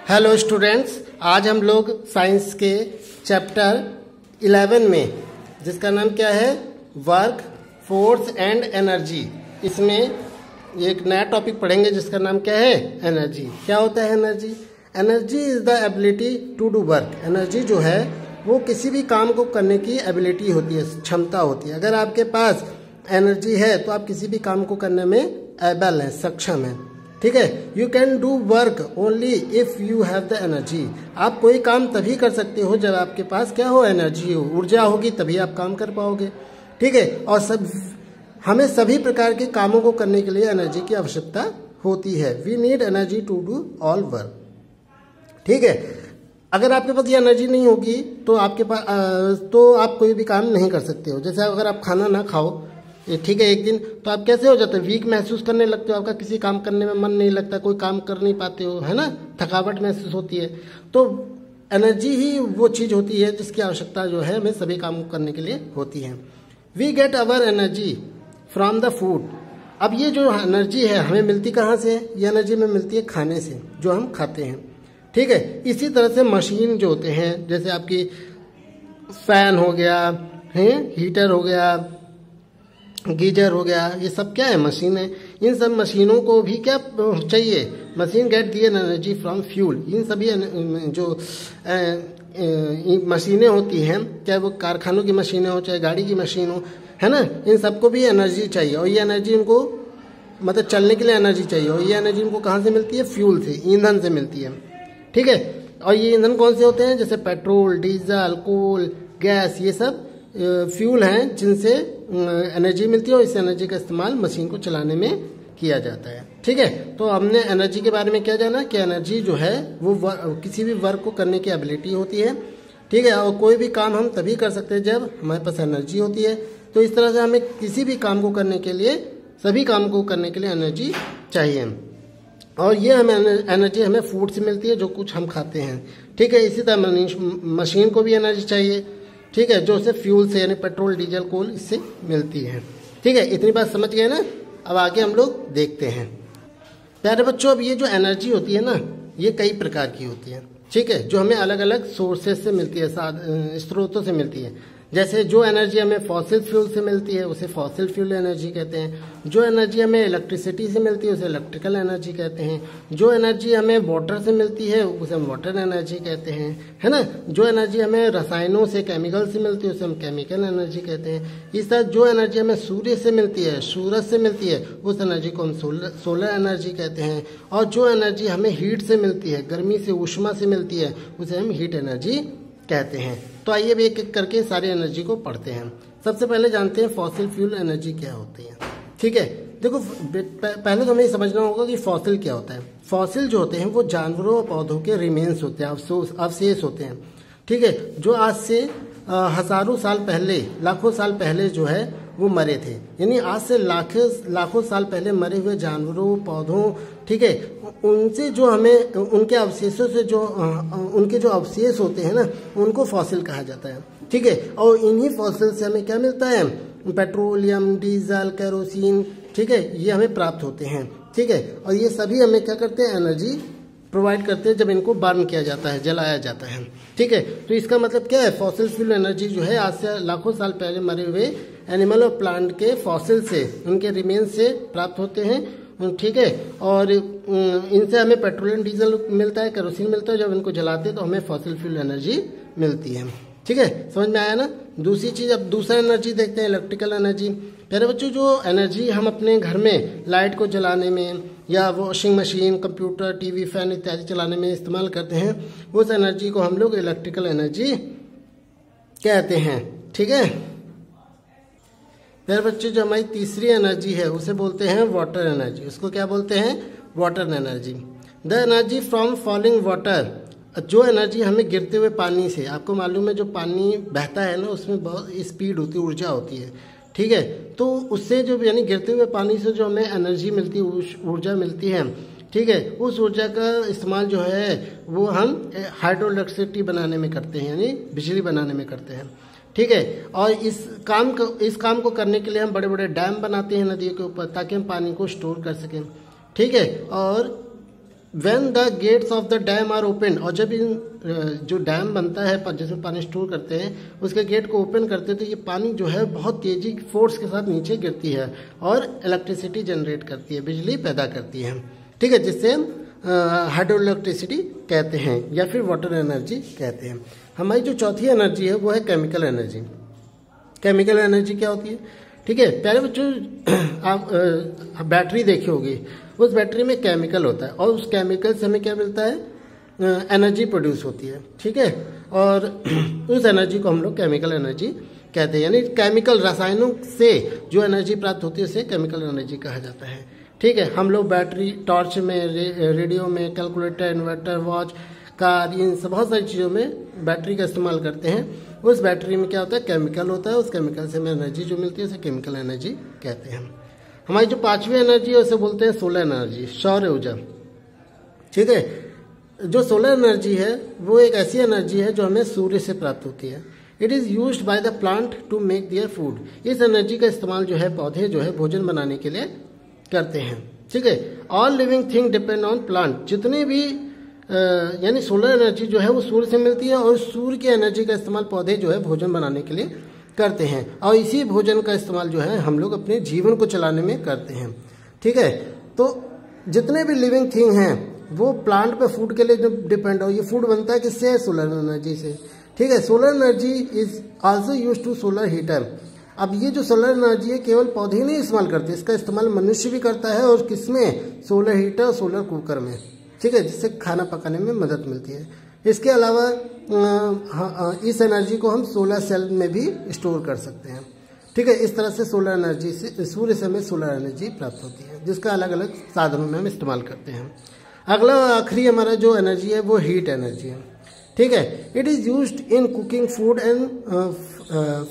Hello students, आज हम लोग साइंस के चैप्टर 11 में, जिसका नाम क्या है, वर्क, फोर्स एंड एनर्जी, इसमें एक नया टॉपिक पढ़ेंगे जिसका नाम क्या है, एनर्जी। क्या होता है energy? Energy is the ability to do work. Energy जो है वो किसी भी काम को करने की एबिलिटी होती है, क्षमता होती है। अगर आपके पास एनर्जी है तो आप किसी भी काम को करने में एबल हैं, सक्षम हैं। ठीक है, you can do work only if you have the energy. आप कोई काम तभी कर सकते हो जब आपके पास क्या हो, एनर्जी हो, ऊर्जा होगी, तभी आप काम कर पाओगे। ठीक है, और हमें सभी प्रकार के कामों को करने के लिए एनर्जी की आवश्यकता होती है। We need energy to do all work. ठीक है, अगर आपके पास ये एनर्जी नहीं होगी तो आपके पास तो आप कोई भी काम नहीं कर सकते हो। जैसे अगर आप खाना ना खाओ, ठीक है, एक दिन, तो आप कैसे हो जाते हो, वीक महसूस करने लगते हो, आपका किसी काम करने में मन नहीं लगता, कोई काम कर नहीं पाते हो, है ना, थकावट महसूस होती है। तो एनर्जी ही वो चीज़ होती है जिसकी आवश्यकता जो है हमें सभी काम करने के लिए होती है। We get our energy from the food. अब ये जो एनर्जी है हमें मिलती कहाँ से? ये एनर्जी हमें मिलती है खाने से, जो हम खाते हैं। ठीक है, इसी तरह से मशीन जो होते हैं, जैसे आपकी फैन हो गया है, हीटर हो गया, गीजर हो गया, ये सब क्या है, मशीन है। इन सब मशीनों को भी क्या चाहिए? Machine get the energy from fuel. इन सभी जो मशीनें होती हैं, चाहे वो कारखानों की मशीनें हो, चाहे गाड़ी की मशीन हो, है ना, इन सबको भी एनर्जी चाहिए। और ये एनर्जी इनको मतलब चलने के लिए एनर्जी चाहिए, और ये एनर्जी इनको कहाँ से मिलती है? फ्यूल से, ईंधन से मिलती है। ठीक है, और ये ईंधन कौन से होते हैं? जैसे पेट्रोल, डीजल, कोल, गैस, ये सब फ्यूल हैं जिनसे एनर्जी मिलती है, और इस एनर्जी का इस्तेमाल मशीन को चलाने में किया जाता है। ठीक है, तो हमने एनर्जी के बारे में क्या जाना कि एनर्जी जो है वो किसी भी वर्क को करने की एबिलिटी होती है। ठीक है, और कोई भी काम हम तभी कर सकते हैं जब हमारे पास एनर्जी होती है। तो इस तरह से हमें किसी भी काम को करने के लिए, सभी काम को करने के लिए एनर्जी चाहिए। और ये हमें एनर्जी हमें फूड से मिलती है, जो कुछ हम खाते हैं। ठीक है, इसी तरह मशीन को भी एनर्जी चाहिए। ठीक है, जो उसे फ्यूल से, यानी पेट्रोल, डीजल, कोल, इससे मिलती है। ठीक है, इतनी बात समझ गए ना? अब आगे हम लोग देखते हैं। प्यारे बच्चों, अब ये जो एनर्जी होती है ना, ये कई प्रकार की होती है। ठीक है, जो हमें अलग अलग सोर्सेज से मिलती है, स्रोतों से मिलती है। जैसे जो एनर्जी हमें फॉसिल फ्यूल से मिलती है उसे फॉसिल फ्यूल एनर्जी कहते हैं। जो एनर्जी हमें इलेक्ट्रिसिटी से मिलती है उसे इलेक्ट्रिकल एनर्जी कहते हैं। जो एनर्जी हमें वाटर से मिलती है उसे हम वाटर एनर्जी कहते हैं, है ना। जो एनर्जी हमें रसायनों से, केमिकल से मिलती है उसे हम केमिकल एनर्जी कहते हैं। इस तरह जो एनर्जी हमें सूर्य से मिलती है, सूरज से मिलती है, उस एनर्जी को हम सोलर एनर्जी कहते हैं। और जो एनर्जी हमें हीट से मिलती है, गर्मी से, ऊष्मा से मिलती है, उसे हम हीट एनर्जी कहते हैं। तो आइए अब एक एक करके सारी एनर्जी को पढ़ते हैं। सबसे पहले जानते हैं फॉसिल फ्यूल एनर्जी क्या होती है। ठीक है, देखो पहले तो हमें ये समझना होगा कि फॉसिल क्या होता है। फॉसिल जो होते हैं वो जानवरों और पौधों के रिमेन्स होते हैं, अवशेष होते हैं। ठीक है, जो आज से हजारों साल पहले, लाखों साल पहले जो है वो मरे थे। यानी आज से लाखों साल पहले मरे हुए जानवरों, पौधों, ठीक है, उनसे जो हमें, उनके अवशेषों से जो उनके जो अवशेष होते हैं ना, उनको फॉसिल कहा जाता है। ठीक है, और इन्हीं फॉसिल से हमें क्या मिलता है? पेट्रोलियम, डीजल, केरोसिन, ठीक है, ये हमें प्राप्त होते हैं। ठीक है, और ये सभी हमें क्या करते हैं? एनर्जी प्रोवाइड करते हैं जब इनको बर्न किया जाता है, जलाया जाता है। ठीक है, तो इसका मतलब क्या है? फॉसिल फ्यूल एनर्जी जो है आज से लाखों साल पहले मरे हुए एनिमल और प्लांट के फॉसिल से, उनके रिमेन्स से प्राप्त होते हैं। ठीक है, और इनसे हमें पेट्रोलियम, डीजल मिलता है, केरोसिन मिलता है। जब इनको जलाते हैं तो हमें फॉसिल फ्यूल एनर्जी मिलती है। ठीक है, समझ में आया ना? दूसरी चीज, अब दूसरा एनर्जी देखते हैं, इलेक्ट्रिकल एनर्जी। प्यारे बच्चों, जो एनर्जी हम अपने घर में लाइट को जलाने में, या washing machine, computer, TV, fan इत्यादि चलाने में इस्तेमाल करते हैं, उस एनर्जी को हम लोग इलेक्ट्रिकल एनर्जी कहते हैं। ठीक है, प्यारे बच्चों, जो हमारी तीसरी एनर्जी है उसे बोलते हैं वाटर एनर्जी। उसको क्या बोलते हैं? Water energy. The energy from falling water. जो एनर्जी हमें गिरते हुए पानी से, आपको मालूम है जो पानी बहता है ना, उसमें बहुत स्पीड होती है, ऊर्जा होती है। ठीक है, तो उससे जो, यानी गिरते हुए पानी से जो हमें एनर्जी मिलती है, ऊर्जा मिलती है, ठीक है, उस ऊर्जा का इस्तेमाल जो है वो हम हाइड्रो इलेक्ट्रिसिटी बनाने में करते हैं, यानी बिजली बनाने में करते हैं। ठीक है, और इस काम को करने के लिए हम बड़े बड़े डैम बनाते हैं नदियों के ऊपर, ताकि हम पानी को स्टोर कर सकें। ठीक है, और when the gates of the dam are open, और जब इन जो डैम बनता है जिसमें पानी स्टोर करते हैं उसके गेट को ओपन करते हैं तो ये पानी जो है बहुत तेजी फोर्स के साथ नीचे गिरती है और इलेक्ट्रिसिटी जनरेट करती है, बिजली पैदा करती है। ठीक है, जिससे हम हाइड्रो इलेक्ट्रिसिटी कहते हैं या फिर वाटर एनर्जी कहते हैं। हमारी जो चौथी एनर्जी है वो है केमिकल एनर्जी। केमिकल एनर्जी क्या होती है? ठीक है, प्यारे बच्चों, आप बैटरी देखी होगी, उस बैटरी में केमिकल होता है और उस केमिकल से हमें क्या मिलता है? एनर्जी प्रोड्यूस होती है। ठीक है, और उस एनर्जी को हम लोग केमिकल एनर्जी कहते हैं, यानी केमिकल रसायनों से जो एनर्जी प्राप्त होती है उसे केमिकल एनर्जी कहा जाता है। ठीक है, हम लोग बैटरी, टॉर्च में, रेडियो में, कैलकुलेटर, इन्वर्टर, वॉच, कार, इन सब बहुत सारी चीज़ों में बैटरी का इस्तेमाल करते हैं। उस बैटरी में क्या होता है? केमिकल होता है, उस केमिकल से हमें एनर्जी जो मिलती है उसे केमिकल एनर्जी कहते हैं। हमारी जो पांचवी एनर्जी है उसे बोलते हैं सोलर एनर्जी, सौर ऊर्जा। ठीक है, जो सोलर एनर्जी है वो एक ऐसी एनर्जी है जो हमें सूर्य से प्राप्त होती है। It is used by the plant to make their food. इस एनर्जी का इस्तेमाल जो है पौधे जो है भोजन बनाने के लिए करते हैं। ठीक है, all living thing depend on plant. जितने भी यानी सोलर एनर्जी जो है वो सूर्य से मिलती है और सूर्य की एनर्जी का इस्तेमाल पौधे जो है भोजन बनाने के लिए करते हैं और इसी भोजन का इस्तेमाल जो है हम लोग अपने जीवन को चलाने में करते हैं। ठीक है, तो जितने भी लिविंग थिंग हैं वो प्लांट पे फूड के लिए जब डिपेंड हो, ये फूड बनता है किससे? सोलर एनर्जी से। ठीक है, solar energy is also use to solar heater. अब ये जो सोलर एनर्जी है केवल पौधे ही नहीं इस्तेमाल करते, इसका इस्तेमाल मनुष्य भी करता है और किसमें? सोलर हीटर, सोलर कुकर में। ठीक है, जिससे खाना पकाने में मदद मिलती है। इसके अलावा इस एनर्जी को हम सोलर सेल में भी स्टोर कर सकते हैं। ठीक है, इस तरह से सोलर एनर्जी से, सूर्य से हमें सोलर एनर्जी प्राप्त होती है जिसका अलग अलग साधनों में हम इस्तेमाल करते हैं। अगला आखिरी हमारा जो एनर्जी है वो हीट एनर्जी है। ठीक है, it is used in cooking food and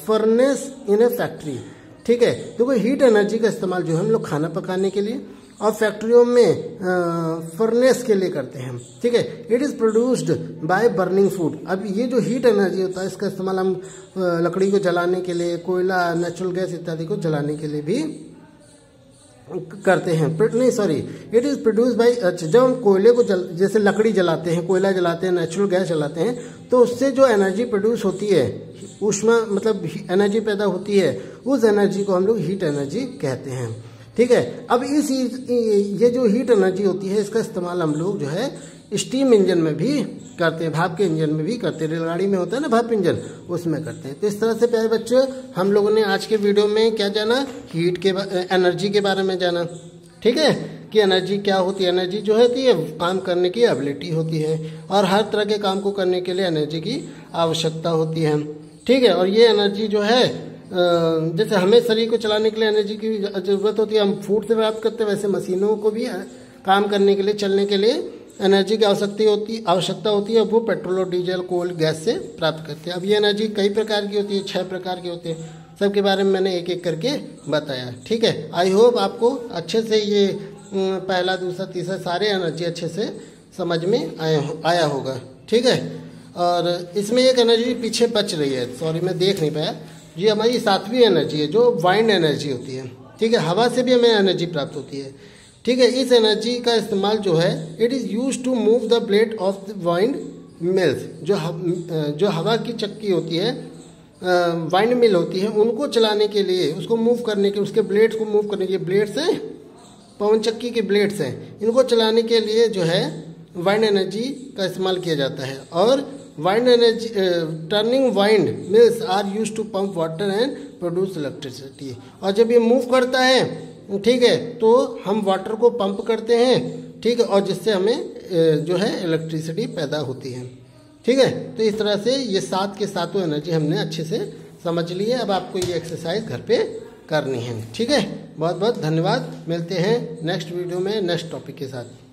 furnace in A factory. ठीक है, देखो हीट एनर्जी का इस्तेमाल जो है हम लोग खाना पकाने के लिए और फैक्ट्रियों में फर्नेस के लिए करते हैं। ठीक है, it is produced by burning food. अब ये जो हीट एनर्जी होता है इसका इस्तेमाल हम लकड़ी को जलाने के लिए, कोयला, नेचुरल गैस इत्यादि को जलाने के लिए भी करते हैं। नहीं sorry, it is produce by, जब हम कोयले को जैसे लकड़ी जलाते हैं, कोयला जलाते हैं, नेचुरल गैस जलाते हैं तो उससे जो एनर्जी प्रोड्यूस होती है, ऊष्मा मतलब एनर्जी पैदा होती है, उस एनर्जी को हम लोग हीट एनर्जी कहते हैं। ठीक है, अब ये जो हीट एनर्जी होती है इसका इस्तेमाल हम लोग जो है स्टीम इंजन में भी करते हैं, भाप के इंजन में भी करते हैं। रेलगाड़ी में होता है ना भाप इंजन, उसमें करते हैं। तो इस तरह से प्यारे बच्चों हम लोगों ने आज के वीडियो में क्या जाना? हीट के एनर्जी के बारे में जाना। ठीक है, कि एनर्जी क्या होती है? एनर्जी जो होती है काम करने की एबिलिटी होती है और हर तरह के काम को करने के लिए एनर्जी की आवश्यकता होती है। ठीक है, और ये एनर्जी जो है जैसे हमें शरीर को चलाने के लिए एनर्जी की जरूरत होती है, हम फूड से प्राप्त करते हैं, वैसे मशीनों को भी काम करने के लिए, चलने के लिए एनर्जी की आवश्यकता होती है। वो पेट्रोल और डीजल, कोल, गैस से प्राप्त करते हैं। अब ये एनर्जी कई प्रकार की होती है, 6 प्रकार की होती है। सबके बारे में मैंने एक एक करके बताया। ठीक है, आई होप आपको अच्छे से ये पहला, दूसरा, तीसरा सारे एनर्जी अच्छे से समझ में आया होगा। ठीक है, और इसमें एक एनर्जी पीछे बच रही है, सॉरी मैं देख नहीं पाया, ये हमारी 7वीं एनर्जी है जो वाइंड एनर्जी होती है। ठीक है, हवा से भी हमें एनर्जी प्राप्त होती है। ठीक है, इस एनर्जी का इस्तेमाल जो है it is use to move the blade of the windmills. जो हवा की चक्की होती है, वाइंड मिल होती है, उनको चलाने के लिए, उसको मूव करने के, उसके ब्लेड्स को मूव करने के, ब्लेड्स हैं पवन चक्की के ब्लेड्स हैं, इनको चलाने के लिए जो है वाइंड एनर्जी का इस्तेमाल किया जाता है। और wind energy, turning windmills are use to pump water and produce electricity. और जब ये मूव करता है, ठीक है, तो हम वाटर को पंप करते हैं। ठीक है, और जिससे हमें जो है इलेक्ट्रिसिटी पैदा होती है। ठीक है, तो इस तरह से ये 7 के 7 एनर्जी हमने अच्छे से समझ ली है। अब आपको ये एक्सरसाइज घर पे करनी है। ठीक है, बहुत बहुत धन्यवाद। मिलते हैं नेक्स्ट वीडियो में नेक्स्ट टॉपिक के साथ।